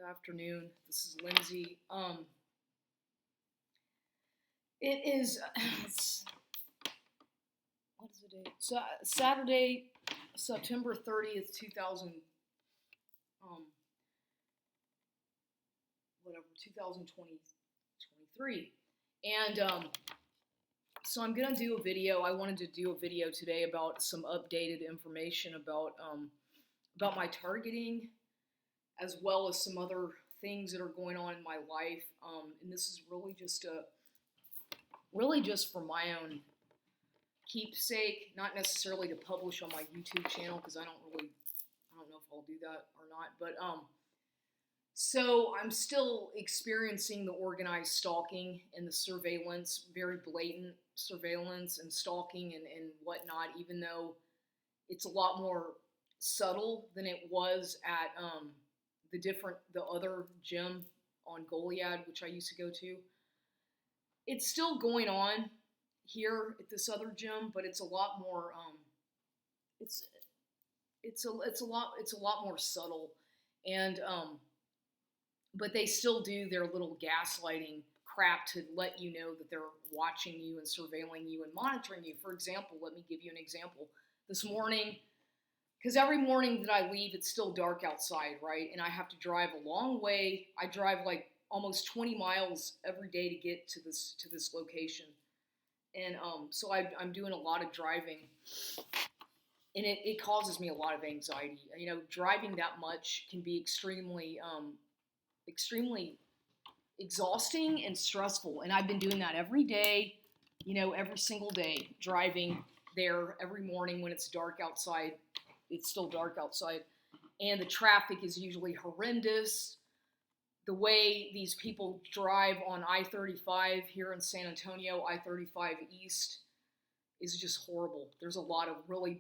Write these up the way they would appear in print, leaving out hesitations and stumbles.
afternoon. This is Lindsay. It is. What is the date? So Saturday, September 30th, 2000. Um, whatever, 2023, and so I'm gonna do a video. I wanted to do a video today about some updated information about my targeting, as well as some other things that are going on in my life. And this is really just for my own keepsake, not necessarily to publish on my YouTube channel, because I don't know if I'll do that or not. But so I'm still experiencing the organized stalking and the surveillance, very blatant surveillance and stalking and whatnot, even though it's a lot more subtle than it was at the other gym on Goliad, which I used to go to. It's still going on here at this other gym, but it's a lot more it's a lot more subtle, and but they still do their little gaslighting crap to let you know that they're watching you and surveilling you and monitoring you. For example, let me give you an example. This morning, because every morning that I leave, it's still dark outside, right? And I have to drive a long way. I drive like almost 20 miles every day to get to this location. And so I'm doing a lot of driving, and it causes me a lot of anxiety. You know, driving that much can be extremely exhausting and stressful. And I've been doing that every day, every single day, driving there every morning when it's dark outside. It's still dark outside, and the traffic is usually horrendous. The way these people drive on I-35 here in San Antonio, I-35 East, is just horrible. There's a lot of really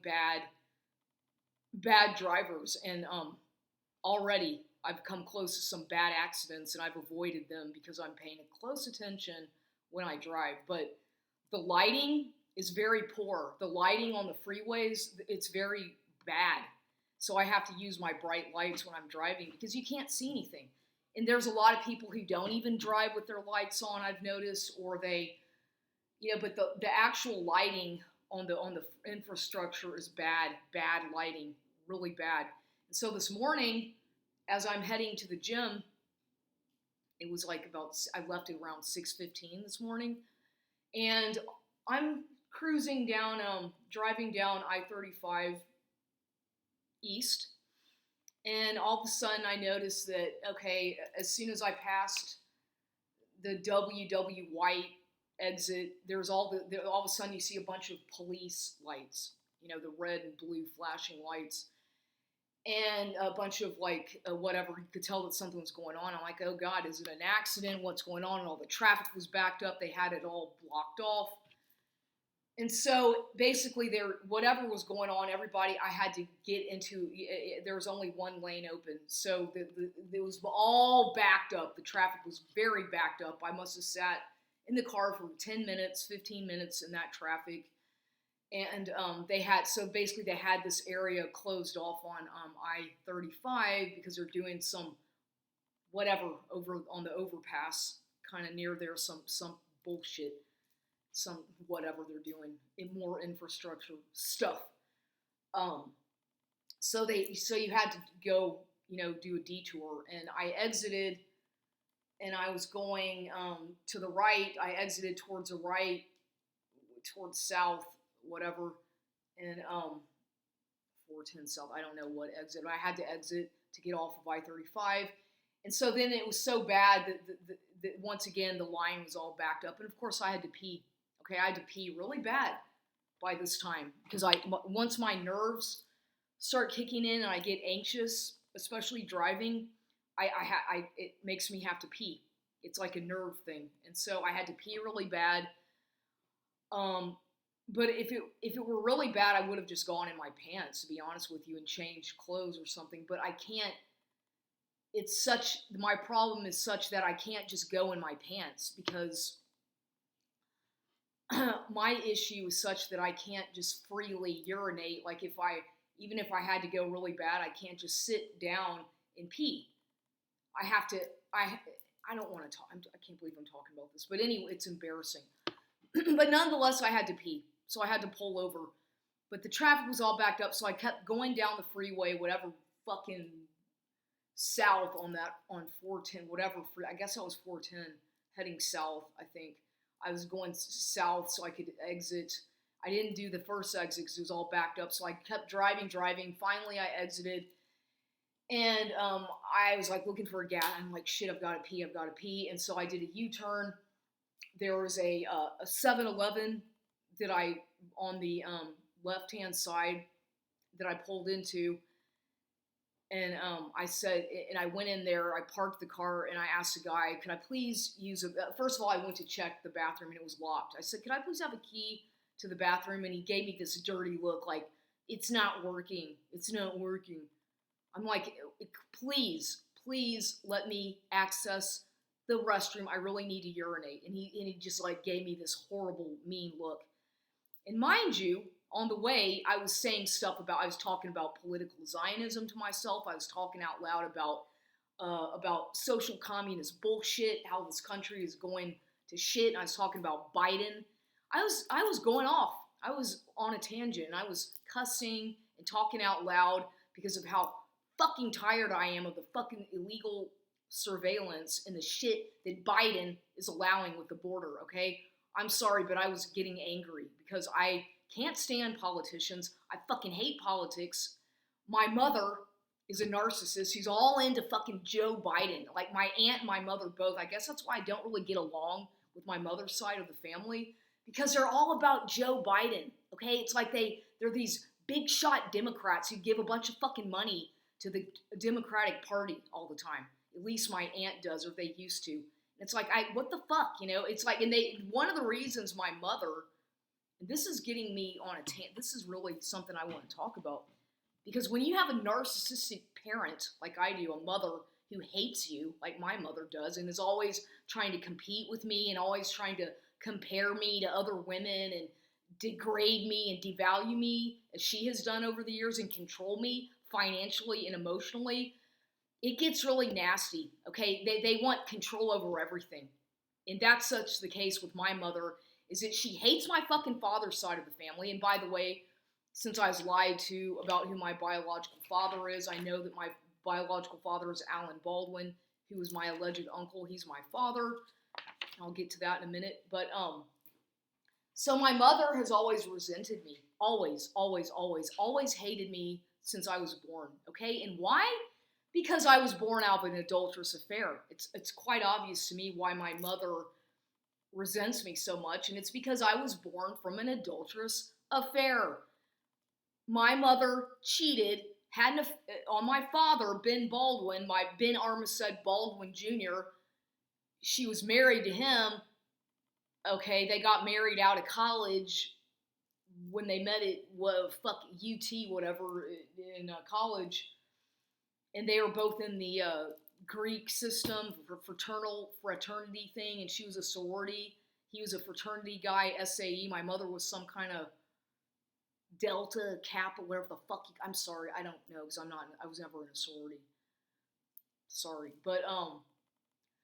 bad drivers, and already I've come close to some bad accidents, and I've avoided them because I'm paying close attention when I drive. But the lighting is very poor. The lighting on the freeways, it's very bad. So I have to use my bright lights when I'm driving because you can't see anything. And there's a lot of people who don't even drive with their lights on, I've noticed, or but the actual lighting on the infrastructure is bad lighting, really bad. And so this morning, as I'm heading to the gym, it was like I left at around 6:15 this morning, and I'm cruising down, driving down I-35 East, and all of a sudden I noticed that, okay, as soon as I passed the WW White exit, there's all of a sudden you see a bunch of police lights, the red and blue flashing lights, and a bunch of whatever. You could tell that something was going on. I'm like, oh God, is it an accident? What's going on? And all the traffic was backed up. They had it all blocked off. And so basically whatever was going on, everybody, I had to get into, there was only one lane open. So it was all backed up. The traffic was very backed up. I must have sat in the car for 10 minutes, 15 minutes in that traffic. And they had this area closed off on I-35 because they're doing some whatever over on the overpass, kind of near there, some bullshit. Some whatever they're doing, more infrastructure stuff. So you had to go, do a detour, and I exited, and I was going to the right. I exited towards the right, towards south, whatever, and 410 south. I don't know what exit. I had to exit to get off of I-35, and so then it was so bad that once again the line was all backed up, and of course I had to pee. Okay, I had to pee really bad by this time because once my nerves start kicking in and I get anxious, especially driving, it makes me have to pee. It's like a nerve thing, and so I had to pee really bad. But if it were really bad, I would have just gone in my pants, to be honest with you, and changed clothes or something. But I can't. My problem is such that I can't just go in my pants because my issue is such that I can't just freely urinate. Like even if I had to go really bad, I can't just sit down and pee. I have to, I don't want to talk, I can't believe I'm talking about this, but anyway, it's embarrassing. But nonetheless, I had to pee, so I had to pull over. But the traffic was all backed up, so I kept going down the freeway, whatever fucking south on 410, whatever, I guess I was 410, heading south, I think. I was going south so I could exit. I didn't do the first exit because it was all backed up, so I kept driving. Finally, I exited, and I was like looking for a gas. I'm like, shit, I've got to pee. And so I did a U-turn. There was a 7-Eleven that on the left-hand side that I pulled into, and I said, and I went in there, I parked the car, and I asked the guy, could I please use first of all, I went to check the bathroom, and it was locked. I said, could I please have a key to the bathroom? And he gave me this dirty look, like, it's not working. I'm like, please let me access the restroom. I really need to urinate. And he just like gave me this horrible, mean look. And mind you, on the way, I was saying stuff I was talking about political Zionism to myself. I was talking out loud about social communist bullshit, how this country is going to shit. And I was talking about Biden. I was going off. I was on a tangent. And I was cussing and talking out loud because of how fucking tired I am of the fucking illegal surveillance and the shit that Biden is allowing with the border, okay? I'm sorry, but I was getting angry because I can't stand politicians. I fucking hate politics. My mother is a narcissist. She's all into fucking Joe Biden. Like my aunt and my mother both. I guess that's why I don't really get along with my mother's side of the family, because they're all about Joe Biden, okay? It's like they're these big shot Democrats who give a bunch of fucking money to the Democratic Party all the time. At least my aunt does, or they used to. And it's like, what the fuck, you know? It's like, and one of the reasons my mother, and this is getting me on this is really something I want to talk about. Because when you have a narcissistic parent, like I do, a mother who hates you, like my mother does, and is always trying to compete with me and always trying to compare me to other women and degrade me and devalue me, as she has done over the years, and control me financially and emotionally, it gets really nasty, okay? They want control over everything. And that's such the case with my mother, is that she hates my fucking father's side of the family. And by the way, since I was lied to about who my biological father is, I know that my biological father is Alan Baldwin, who was my alleged uncle. He's my father. I'll get to that in a minute. But, so my mother has always resented me. Always hated me since I was born, okay? And why? Because I was born out of an adulterous affair. It's quite obvious to me why my mother resents me so much, and it's because I was born from an adulterous affair. My mother cheated, on my father, Ben Baldwin, my Ben Armistead Baldwin Jr. She was married to him. Okay, they got married out of college when they met at UT, whatever, in college. And they were both in the Greek system, fraternity thing, and she was a sorority. He was a fraternity guy, SAE. My mother was some kind of Delta, Kappa, whatever the fuck. I'm sorry, I don't know, because I was never in a sorority. Sorry. But,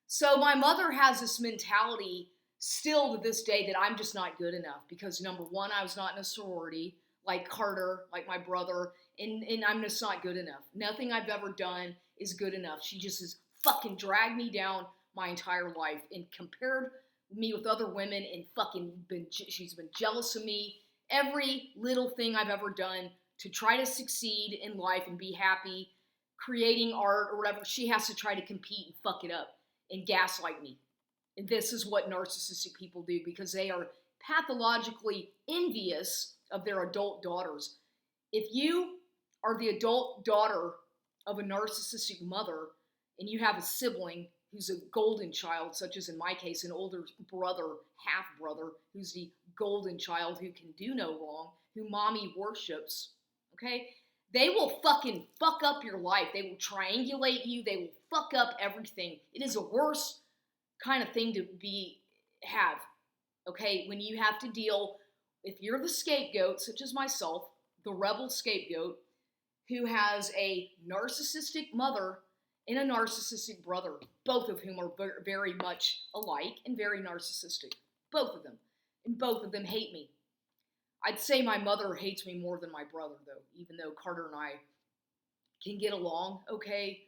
so my mother has this mentality still to this day that I'm just not good enough, because number one, I was not in a sorority, like Carter, like my brother, and I'm just not good enough. Nothing I've ever done is good enough. She just has fucking dragged me down my entire life and compared me with other women, and she's been jealous of me. Every little thing I've ever done to try to succeed in life and be happy, creating art or whatever, she has to try to compete and fuck it up and gaslight me. And this is what narcissistic people do, because they are pathologically envious of their adult daughters. If you are the adult daughter of a narcissistic mother and you have a sibling who's a golden child, such as in my case, an older brother, half-brother, who's the golden child who can do no wrong, who mommy worships, okay? They will fucking fuck up your life. They will triangulate you. They will fuck up everything. It is a worse kind of thing to have, okay? When you have to deal, if you're the scapegoat, such as myself, the rebel scapegoat, who has a narcissistic mother and a narcissistic brother, both of whom are very much alike and very narcissistic. Both of them. And both of them hate me. I'd say my mother hates me more than my brother, though, even though Carter and I can get along okay,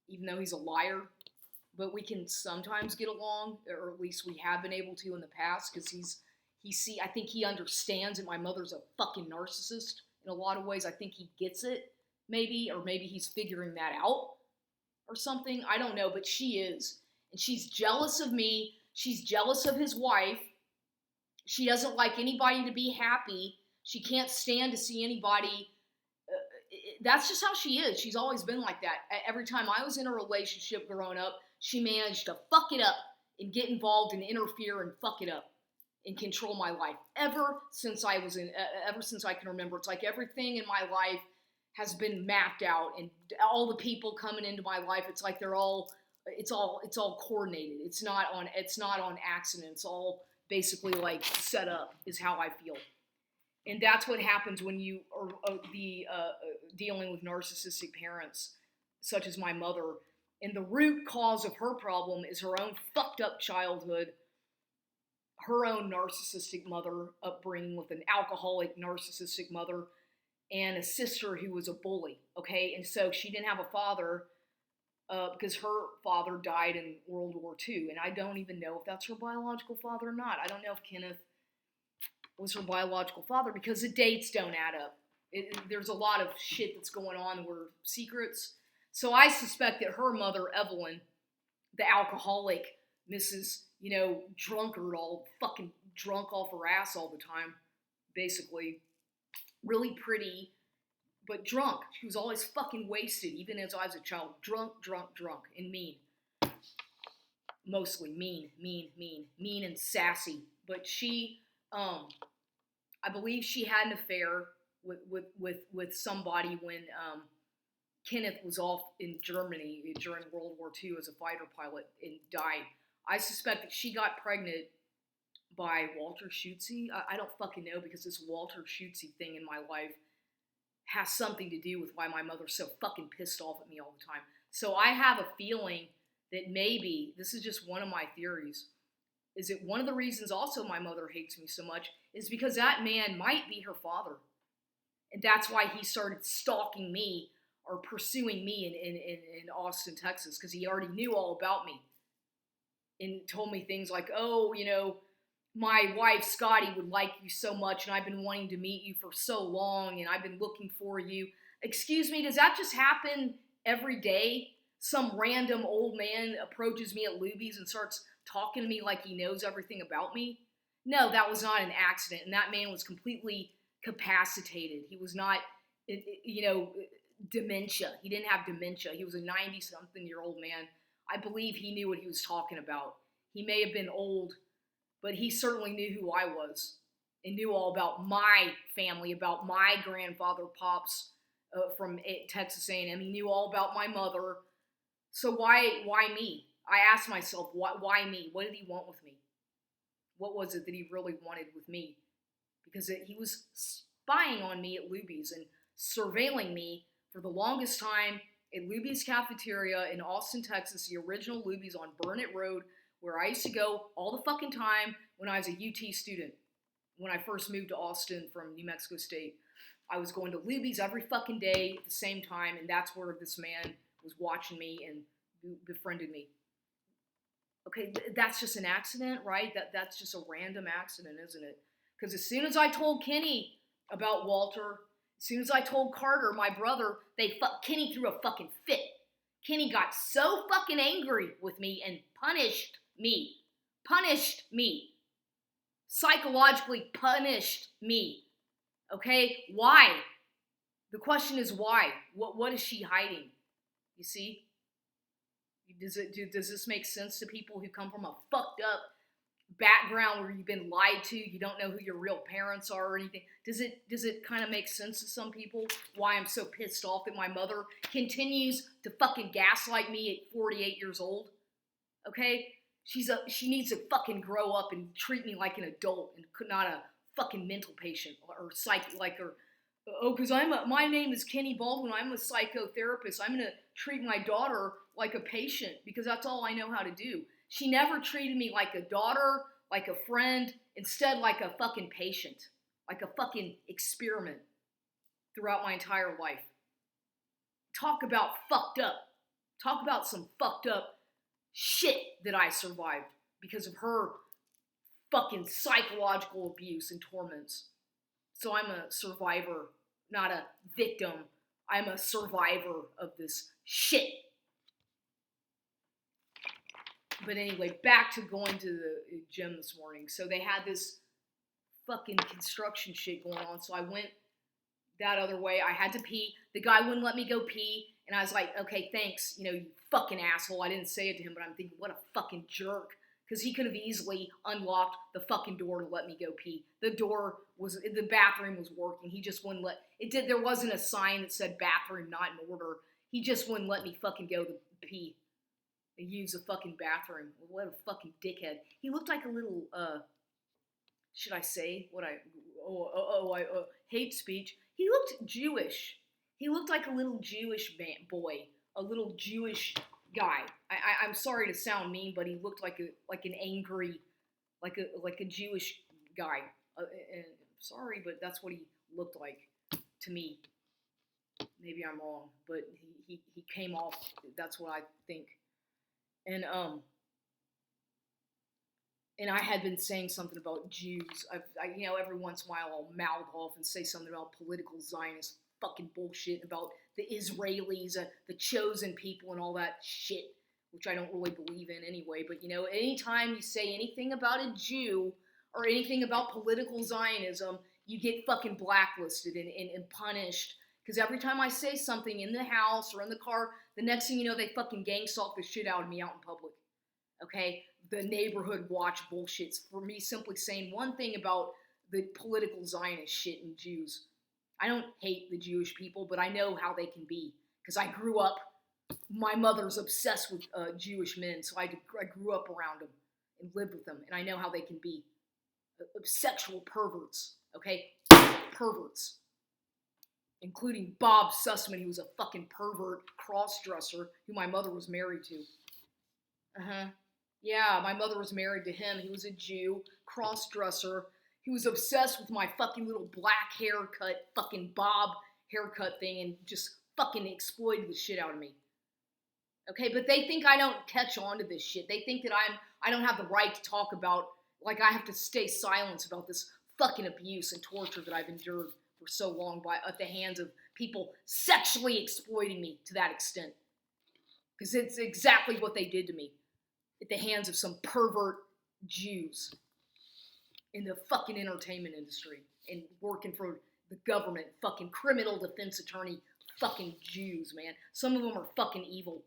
even though he's a liar. But we can sometimes get along, or at least we have been able to in the past, because I think he understands that my mother's a fucking narcissist in a lot of ways. I think he gets it, maybe, or maybe he's figuring that out or something. I don't know, but she is. And she's jealous of me. She's jealous of his wife. She doesn't like anybody to be happy. She can't stand to see anybody. That's just how she is. She's always been like that. Every time I was in a relationship growing up, she managed to fuck it up and get involved and interfere and fuck it up and control my life. Ever since I can remember, it's like everything in my life has been mapped out, and all the people coming into my life, it's like it's all coordinated. It's not on accident. It's all basically like set up, is how I feel. And that's what happens when you are dealing with narcissistic parents, such as my mother. And the root cause of her problem is her own fucked up childhood, her own narcissistic mother, upbringing with an alcoholic narcissistic mother, and a sister who was a bully, okay? And so she didn't have a father because her father died in World War II. And I don't even know if that's her biological father or not. I don't know if Kenneth was her biological father because the dates don't add up. There's a lot of shit that's going on where secrets. So I suspect that her mother, Evelyn, the alcoholic, Mrs., drunkard, all fucking drunk off her ass all the time, basically, really pretty, but drunk. She was always fucking wasted, even as I was a child. Drunk, and mean. Mostly mean and sassy. But she, I believe she had an affair with somebody when Kenneth was off in Germany during World War II as a fighter pilot and died. I suspect that she got pregnant by Walter Schutze. I don't fucking know, because this Walter Schutze thing in my life has something to do with why my mother's so fucking pissed off at me all the time. So I have a feeling that maybe, this is just one of my theories, is that one of the reasons also my mother hates me so much is because that man might be her father. And that's why he started stalking me or pursuing me in Austin, Texas, because he already knew all about me and told me things like, oh, my wife, Scotty, would like you so much, and I've been wanting to meet you for so long, and I've been looking for you. Excuse me, does that just happen every day? Some random old man approaches me at Luby's and starts talking to me like he knows everything about me? No, that was not an accident, and that man was completely capacitated. He was not, dementia. He didn't have dementia. He was a 90-something-year-old man. I believe he knew what he was talking about. He may have been old, but he certainly knew who I was and knew all about my family, about my grandfather, Pops, from Texas A&M. He knew all about my mother. So why me? I asked myself, why me? What did he want with me? What was it that he really wanted with me? Because he was spying on me at Luby's and surveilling me for the longest time at Luby's Cafeteria in Austin, Texas, the original Luby's on Burnett Road, where I used to go all the fucking time when I was a UT student. When I first moved to Austin from New Mexico State, I was going to Luby's every fucking day at the same time, and that's where this man was watching me and befriended me. Okay, that's just an accident, right? That's just a random accident, isn't it? Because as soon as I told Kenny about Walter, as soon as I told Carter, my brother, Kenny threw a fucking fit. Kenny got so fucking angry with me and punished me. Psychologically punished me. Okay? Why? The question is why? What is she hiding? You see? Does this make sense to people who come from a fucked up background where you've been lied to, you don't know who your real parents are or anything? Does it kind of make sense to some people why I'm so pissed off that my mother continues to fucking gaslight me at 48 years old? Okay? She needs to fucking grow up and treat me like an adult and not a fucking mental patient or because my name is Kenny Baldwin, I'm a psychotherapist, I'm gonna treat my daughter like a patient because that's all I know how to do. She never treated me like a daughter, like a friend, instead like a fucking patient, like a fucking experiment throughout my entire life. Talk about fucked up. Talk about some fucked up shit that I survived because of her fucking psychological abuse and torments. So I'm a survivor, not a victim. I'm a survivor of this shit. But anyway, back to going to the gym this morning. So they had this fucking construction shit going on. So I went that other way. I had to pee. The guy wouldn't let me go pee. And I was like, okay, thanks. You know, you fucking asshole. I didn't say it to him, but I'm thinking, what a fucking jerk. Because he could have easily unlocked the fucking door to let me go pee. The bathroom was working. He just wouldn't there wasn't a sign that said bathroom not in order. He just wouldn't let me fucking go to pee and use the fucking bathroom. What a fucking dickhead. He looked like a little, should I say what I hate speech. He looked Jewish. He looked like a little Jewish boy, a little Jewish guy. I'm sorry to sound mean, but he looked like an angry, like a Jewish guy. And sorry, but that's what he looked like to me. Maybe I'm wrong, but he came off. That's what I think. And I had been saying something about Jews. Every once in a while I'll mouth off and say something about political Zionist fucking bullshit about the Israelis, the chosen people and all that shit, which I don't really believe in anyway. But, anytime you say anything about a Jew or anything about political Zionism, you get fucking blacklisted and punished. Because every time I say something in the house or in the car, the next thing you know, they fucking gang stalk the shit out of me out in public. Okay? The neighborhood watch bullshits for me simply saying one thing about the political Zionist shit and Jews. I don't hate the Jewish people, but I know how they can be. Because I grew up, my mother's obsessed with Jewish men, so I grew up around them and lived with them, and I know how they can be. Sexual perverts, okay? Perverts. Including Bob Sussman, who was a fucking pervert cross-dresser who my mother was married to. Yeah, my mother was married to him. He was a Jew, cross-dresser. He was obsessed with my fucking little black haircut, fucking bob haircut thing, and just fucking exploited the shit out of me. Okay, but they think I don't catch on to this shit. They think that I don't have the right to talk about, like I have to stay silent about this fucking abuse and torture that I've endured for so long at the hands of people sexually exploiting me to that extent. Because it's exactly what they did to me at the hands of some pervert Jews in the fucking entertainment industry and working for the government, fucking criminal defense attorney, fucking Jews, man. Some of them are fucking evil.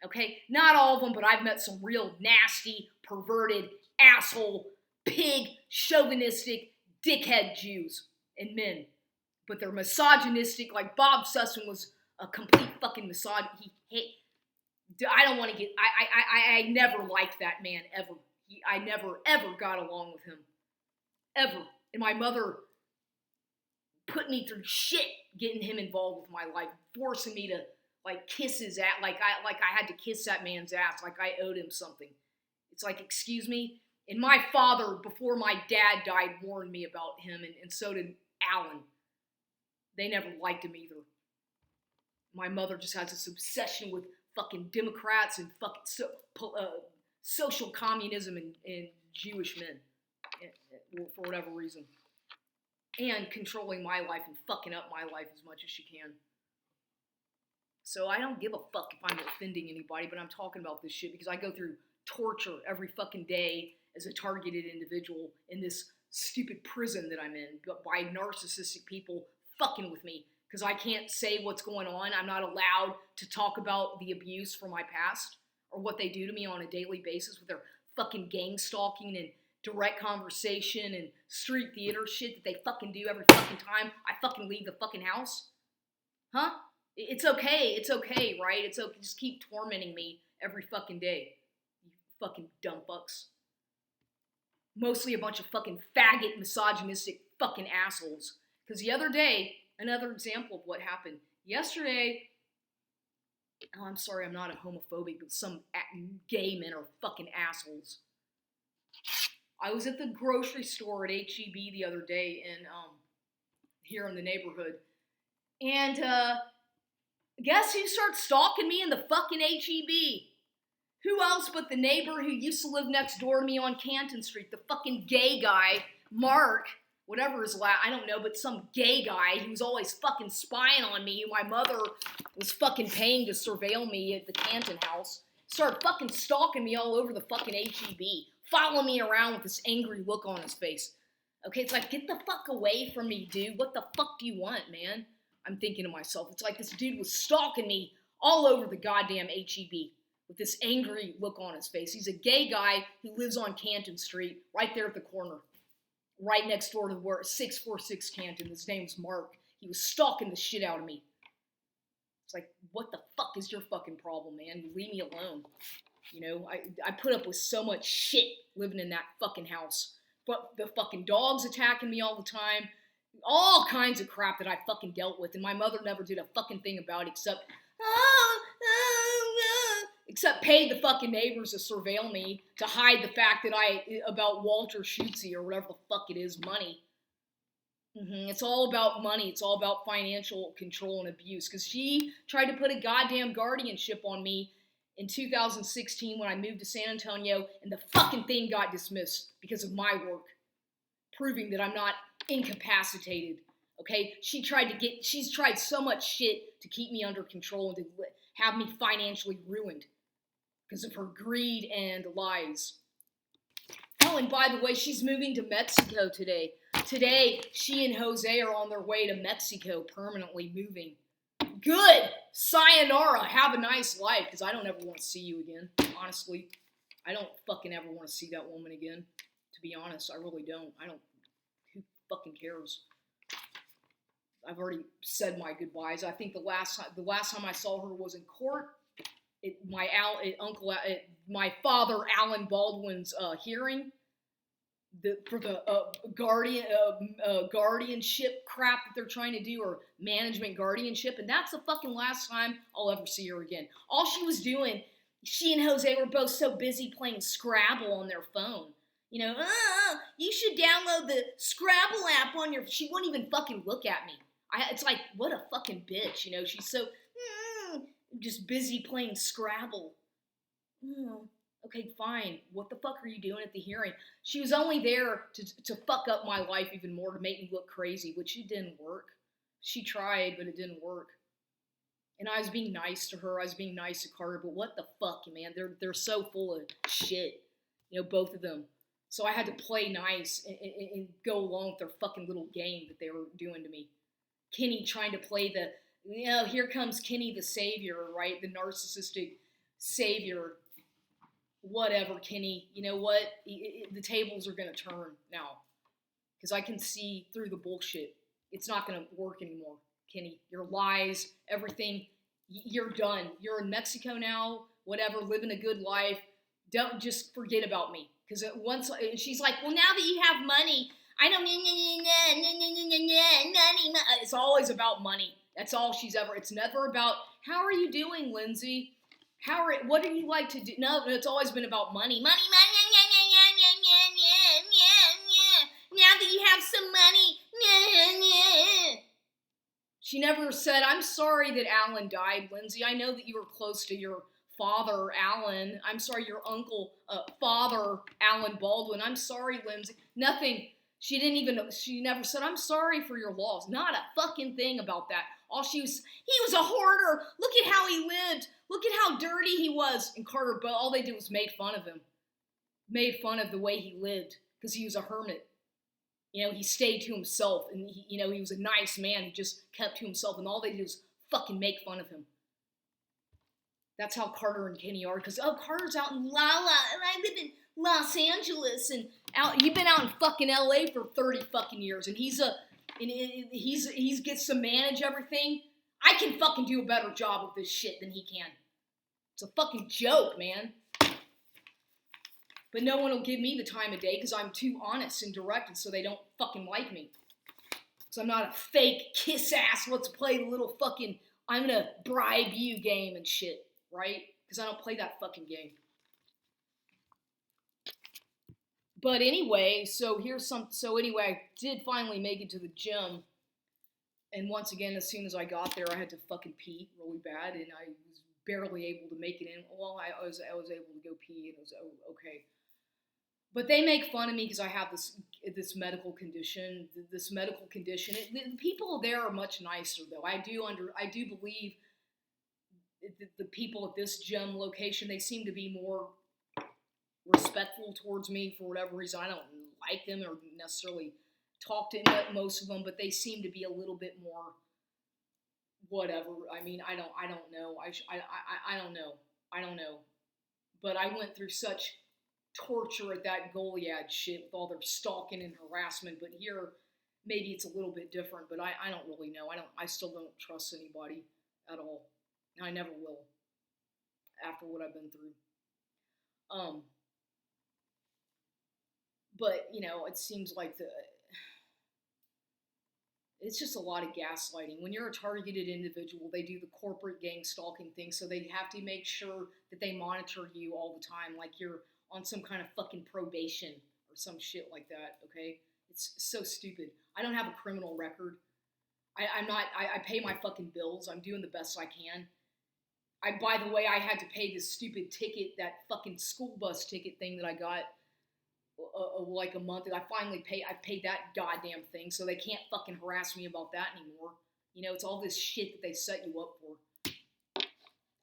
Okay? Not all of them, but I've met some real nasty, perverted, asshole, pig, chauvinistic, dickhead Jews and men. But they're misogynistic, like Bob Sussman was a complete fucking misogynist. I don't want to get, I never liked that man, ever. I never, ever got along with him. Ever. And my mother put me through shit getting him involved with my life, forcing me to, kiss his ass, like I had to kiss that man's ass, like I owed him something. It's like, excuse me? And my father, before my dad died, warned me about him, and so did Alan. They never liked him either. My mother just has this obsession with fucking Democrats and fucking social communism and Jewish men for whatever reason. And controlling my life and fucking up my life as much as she can. So I don't give a fuck if I'm offending anybody, but I'm talking about this shit because I go through torture every fucking day as a targeted individual in this stupid prison that I'm in by narcissistic people fucking with me because I can't say what's going on. I'm not allowed to talk about the abuse from my past or what they do to me on a daily basis with their fucking gang stalking and direct conversation and street theater shit that they fucking do every fucking time I fucking leave the fucking house. Huh? It's okay, right? It's okay, just keep tormenting me every fucking day. You fucking dumb fucks. Mostly a bunch of fucking faggot, misogynistic fucking assholes. Because the other day, another example of what happened. Yesterday, Oh, I'm sorry, I'm not a homophobic, but some gay men are fucking assholes. I was at the grocery store at HEB the other day in here in the neighborhood, and guess who starts stalking me in the fucking HEB? Who else but the neighbor who used to live next door to me on Canton Street, the fucking gay guy, Mark, whatever his I don't know, but some gay guy who was always fucking spying on me, who my mother was fucking paying to surveil me at the Canton house, started fucking stalking me all over the fucking HEB, following me around with this angry look on his face. Okay, it's like, get the fuck away from me, dude. What the fuck do you want, man? I'm thinking to myself, it's like this dude was stalking me all over the goddamn HEB with this angry look on his face. He's a gay guy who lives on Canton Street, right there at the corner, right next door to where 646 Canton. His name's Mark. He was stalking the shit out of me. It's like, what the fuck is your fucking problem, man? You leave me alone. You know, I put up with so much shit living in that fucking house. But the fucking dogs attacking me all the time. All kinds of crap that I fucking dealt with. And my mother never did a fucking thing about it except paid the fucking neighbors to surveil me, to hide the fact that about Walter Schutze or whatever the fuck it is, money. It's all about money. It's all about financial control and abuse. Because she tried to put a goddamn guardianship on me in 2016 when I moved to San Antonio, and the fucking thing got dismissed because of my work, proving that I'm not incapacitated. Okay, she's tried so much shit to keep me under control and to have me financially ruined because of her greed and lies. Oh, and by the way, she's moving to Mexico today. Today, she and Jose are on their way to Mexico, permanently moving. Good! Sayonara! Have a nice life, because I don't ever want to see you again. Honestly, I don't fucking ever want to see that woman again. To be honest, I really don't. Who fucking cares? I've already said my goodbyes. I think the last time I saw her was in court at my father Alan Baldwin's hearing for the guardianship crap that they're trying to do, or management guardianship, and that's the fucking last time I'll ever see her again. All she was doing, she and Jose were both so busy playing Scrabble on their phone. You know, you should download the Scrabble app on your. She wouldn't even fucking look at me. It's like, what a fucking bitch, you know. She's so just busy playing Scrabble. Okay, fine. What the fuck are you doing at the hearing? She was only there to fuck up my life even more, to make me look crazy, which it didn't work. She tried, but it didn't work. And I was being nice to her. I was being nice to Carter, but what the fuck, man? They're so full of shit, you know, both of them. So I had to play nice and go along with their fucking little game that they were doing to me. Kenny trying to play here comes Kenny the savior, right? The narcissistic savior. Whatever, Kenny. You know what? The tables are going to turn now. Because I can see through the bullshit. It's not going to work anymore, Kenny. Your lies, everything, you're done. You're in Mexico now, whatever, living a good life. Don't just forget about me. Because she's like, well, now that you have money, I don't money. It's always about money. That's all she's ever. It's never about, how are you doing, Lindsay? What do you like to do? No, it's always been about money. Money. Now that you have some money. She never said, I'm sorry that Alan died, Lindsay. I know that you were close to your father, Alan. I'm sorry, your uncle, father, Alan Baldwin. I'm sorry, Lindsay. Nothing. She never said, I'm sorry for your loss. Not a fucking thing about that. He was a hoarder. Look at how he lived. Look at how dirty he was. And Carter, but all they did was made fun of him. Made fun of the way he lived. Because he was a hermit. You know, he stayed to himself. And, he was a nice man. He just kept to himself. And all they did was fucking make fun of him. That's how Carter and Kenny are. Because, Carter's out in Lala. And I live in Los Angeles. And you've been out in fucking LA for 30 fucking years. And he's gets to manage everything. I can fucking do a better job of this shit than he can. It's a fucking joke, man. But no one will give me the time of day because I'm too honest and direct, and so they don't fucking like me. Because I'm not a fake kiss ass, let's play the little fucking I'm gonna bribe you game and shit, right? Because I don't play that fucking game. But anyway, so anyway, I did finally make it to the gym. And once again, as soon as I got there, I had to fucking pee really bad, and I was barely able to make it in. Well, I was able to go pee, and it was okay. But they make fun of me because I have this medical condition. People there are much nicer, though. I do believe the people at this gym location, they seem to be more respectful towards me for whatever reason. I don't like them or necessarily talk to most of them, but they seem to be a little bit more whatever. I mean, I don't know. I don't know. But I went through such torture at that Goliad shit with all their stalking and harassment. But here, maybe it's a little bit different. But I don't really know. I still don't trust anybody at all. I never will. After what I've been through. But it seems like it's just a lot of gaslighting. When you're a targeted individual, they do the corporate gang stalking thing, so they have to make sure that they monitor you all the time, like you're on some kind of fucking probation or some shit like that, okay? It's so stupid. I don't have a criminal record. I pay my fucking bills. I'm doing the best I can. By the way, I had to pay this stupid ticket, that fucking school bus ticket thing that I got like a month ago. I paid that goddamn thing, so they can't fucking harass me about that anymore. It's all this shit that they set you up for.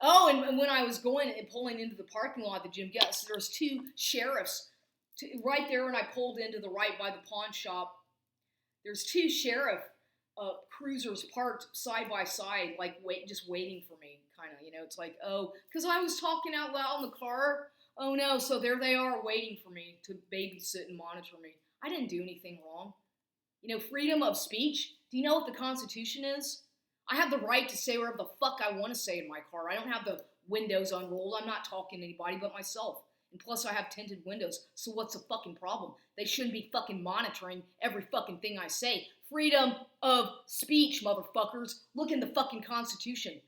Oh, and when I was going and pulling into the parking lot of the gym, yes, there's two sheriffs right there, and I pulled into the right by the pawn shop. There's two sheriff cruisers parked side by side, like just waiting for me, kind of. It's like, oh, because I was talking out loud in the car. Oh no, so there they are waiting for me to babysit and monitor me. I didn't do anything wrong. Freedom of speech. Do you know what the Constitution is? I have the right to say whatever the fuck I want to say in my car. I don't have the windows unrolled. I'm not talking to anybody but myself. And plus I have tinted windows, so what's the fucking problem? They shouldn't be fucking monitoring every fucking thing I say. Freedom of speech, motherfuckers. Look in the fucking Constitution.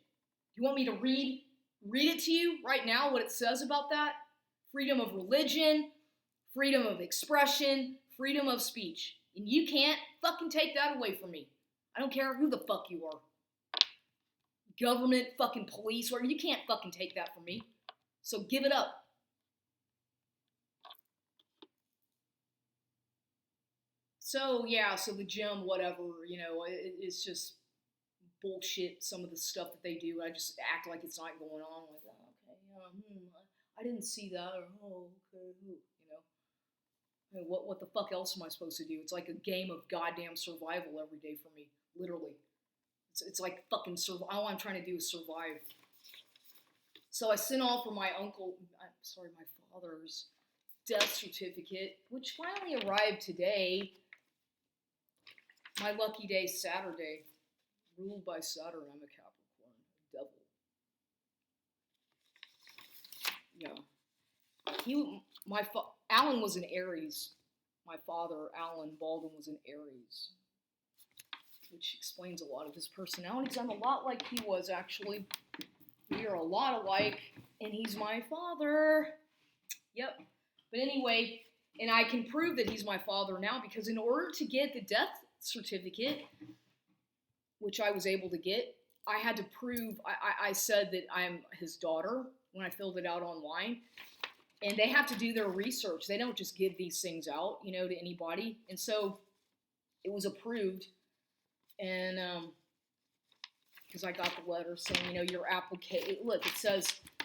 You want me to read it to you right now, what it says about that? Freedom of religion, freedom of expression, freedom of speech. And you can't fucking take that away from me. I don't care who the fuck you are. Government, fucking police, or you can't fucking take that from me. So give it up. So the gym, whatever, it's just bullshit, some of the stuff that they do. I just act like it's not going on. Like, oh, okay, I didn't see that, or oh, okay, I mean, what the fuck else am I supposed to do? It's like a game of goddamn survival every day for me, literally. It's like fucking all I'm trying to do is survive. So I sent off for my father's death certificate, which finally arrived today. My lucky day, Saturday. Ruled by Saturn, I'm a Capricorn, devil. Yeah. Alan was an Aries. My father, Alan Baldwin, was an Aries. Which explains a lot of his personality, because I'm a lot like he was, actually. We are a lot alike, and he's my father. Yep. But anyway, and I can prove that he's my father now, because in order to get the death certificate, which I was able to get, I had to prove, I said that I'm his daughter when I filled it out online. And they have to do their research. They don't just give these things out, to anybody. And so it was approved. And because I got the letter saying, your application. Look, it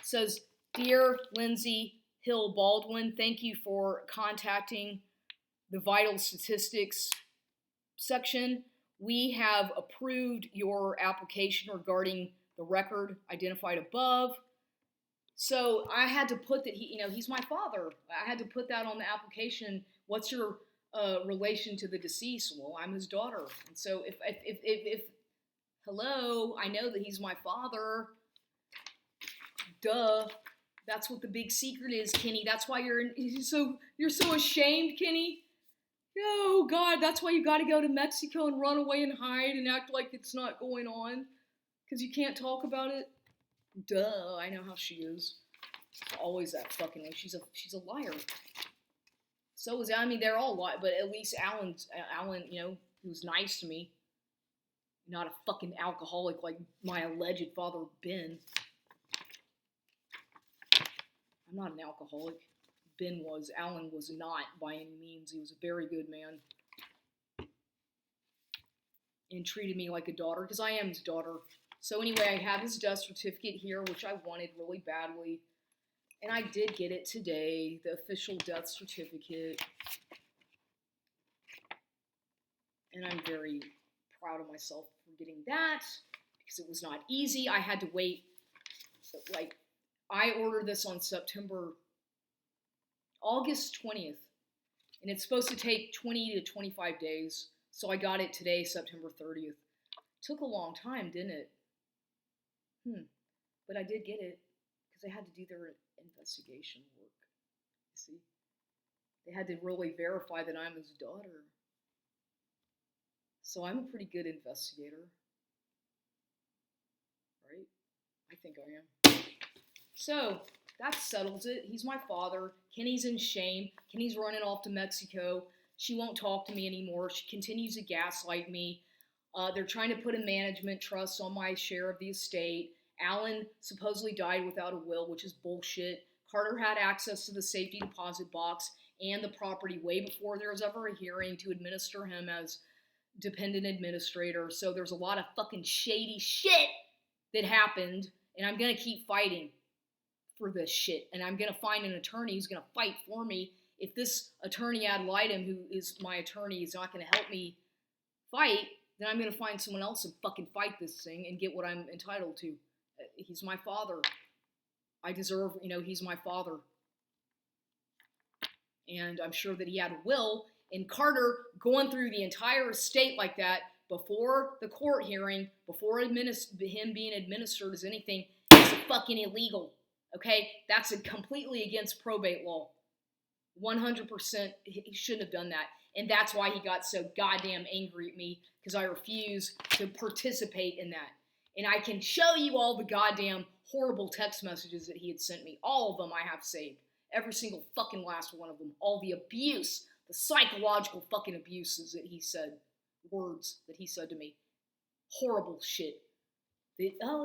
says, Dear Lindsay Hill Baldwin, thank you for contacting the vital statistics section. We have approved your application regarding the record identified above. So I had to put that he's my father. I had to put that on the application. What's your relation to the deceased? Well, I'm his daughter. And so if hello, I know that he's my father. Duh. That's what the big secret is, Kenny. That's why you're so ashamed, Kenny. Oh God, that's why you got to go to Mexico and run away and hide and act like it's not going on. Because you can't talk about it? Duh, I know how she is. Always that fucking way. She's a liar. So is, I mean, they're all liars, but at least Alan, you know, he was nice to me. Not a fucking alcoholic like my alleged father, Ben. I'm not an alcoholic. Ben was. Alan was not by any means. He was a very good man. And treated me like a daughter, because I am his daughter. So anyway, I have his death certificate here, which I wanted really badly. And I did get it today, the official death certificate. And I'm very proud of myself for getting that, because it was not easy. I had to wait, like, I ordered this on August 20th, and it's supposed to take 20 to 25 days, so I got it today, September 30th. Took a long time, didn't it? But I did get it, because they had to do their investigation work, you see? They had to really verify that I'm his daughter. So I'm a pretty good investigator, right? I think I am. So that settles it. He's my father. Kenny's in shame. Kenny's running off to Mexico. She won't talk to me anymore. She continues to gaslight me. They're trying to put a management trust on my share of the estate. Alan supposedly died without a will, which is bullshit. Carter had access to the safety deposit box and the property way before there was ever a hearing to administer him as dependent administrator. So there's a lot of fucking shady shit that happened, and I'm going to keep fighting for this shit. And I'm going to find an attorney who's going to fight for me. If this attorney ad litem, who is my attorney, is not going to help me fight, then I'm going to find someone else and fucking fight this thing and get what I'm entitled to. He's my father. I deserve, he's my father. And I'm sure that he had a will. And Carter going through the entire estate like that before the court hearing, before him being administered as anything, is fucking illegal. Okay? That's completely against probate law. 100%, he shouldn't have done that. And that's why he got so goddamn angry at me, because I refuse to participate in that. And I can show you all the goddamn horrible text messages that he had sent me. All of them I have saved. Every single fucking last one of them. All the abuse, the psychological fucking abuses that he said, words that he said to me. Horrible shit.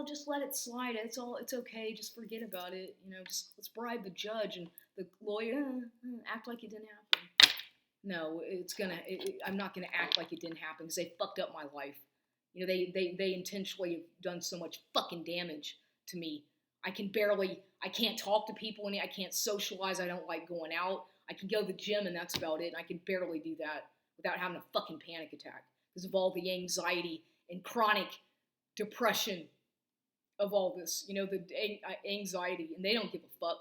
Just let it slide. It's okay. Just forget about it. Just let's bribe the judge and the lawyer. Act like it didn't happen. No, I'm not gonna act like it didn't happen, because they fucked up my life. They intentionally have done so much fucking damage to me. I can't talk to people, and I can't socialize. I don't like going out. I can go to the gym, and that's about it. And I can barely do that without having a fucking panic attack because of all the anxiety and chronic depression of all this. The anxiety, and they don't give a fuck.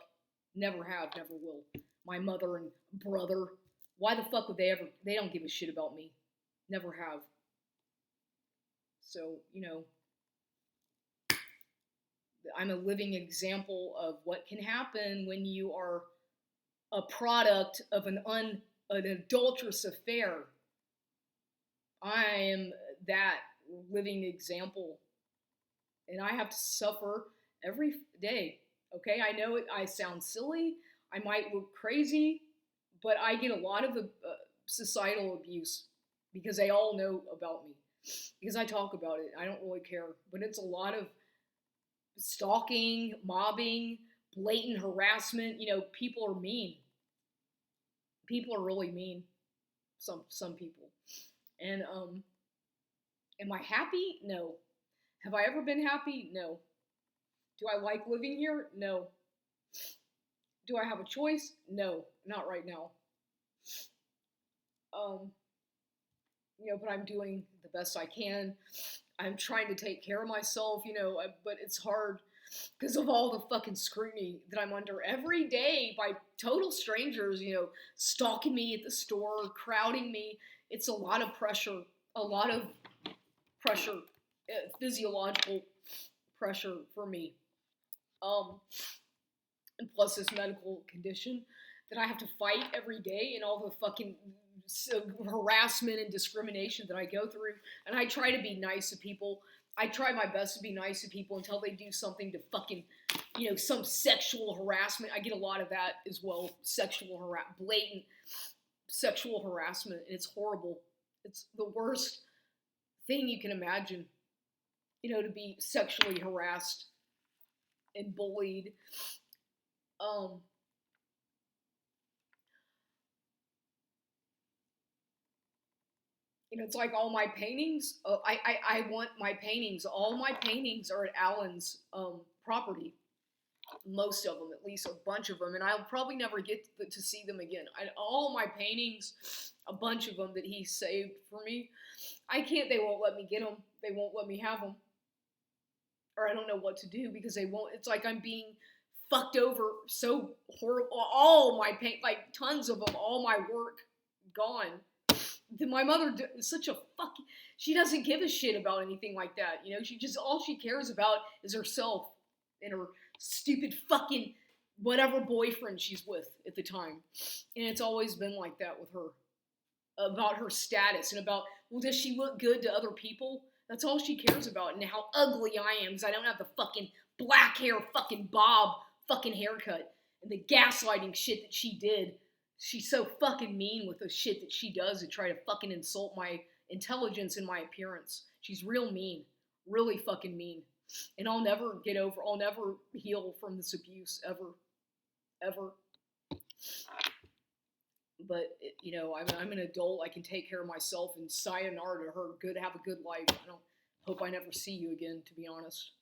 Never have, never will. My mother and brother, why the fuck would they ever? They don't give a shit about me. Never have. So, I'm a living example of what can happen when you are a product of an adulterous affair. I am that living example, and I have to suffer every day. Okay, I know I sound silly. I might look crazy, but I get a lot of societal abuse because they all know about me. Because I talk about it. I don't really care. But it's a lot of stalking, mobbing, blatant harassment. People are mean. People are really mean. Some people. And am I happy? No. Have I ever been happy? No. Do I like living here? No. Do I have a choice? No. Not right now. But I'm doing the best I can. I'm trying to take care of myself, but it's hard because of all the fucking scrutiny that I'm under every day by total strangers, stalking me at the store, crowding me. It's a lot of pressure, physiological pressure for me. And plus this medical condition that I have to fight every day, and all the fucking harassment and discrimination that I go through. And I try to be nice to people. I try my best to be nice to people until they do something to fucking, some sexual harassment. I get a lot of that as well. Blatant sexual harassment, and it's horrible. It's the worst thing you can imagine, to be sexually harassed and bullied. Um, it's like all my paintings. I want my paintings. All my paintings are at Alan's property. Most of them, at least a bunch of them, and I'll probably never get to see them again. All my paintings, a bunch of them that he saved for me, I can't. They won't let me get them. They won't let me have them, or I don't know what to do because they won't. It's like I'm being fucked over so horrible. All my paint, like tons of them, all my work gone. My mother is such a fucking. She doesn't give a shit about anything like that. She just all she cares about is herself and her stupid fucking whatever boyfriend she's with at the time. And it's always been like that with her. About her status and about, well, does she look good to other people? That's all she cares about. And how ugly I am because I don't have the fucking black hair, fucking bob, fucking haircut. And the gaslighting shit that she did. She's so fucking mean with the shit that she does to try to fucking insult my intelligence and my appearance. She's real mean. Really fucking mean. And I'll never heal from this abuse, ever. Ever. But, I'm an adult. I can take care of myself, and sayonara to her. Have a good life. I don't hope I never see you again, to be honest.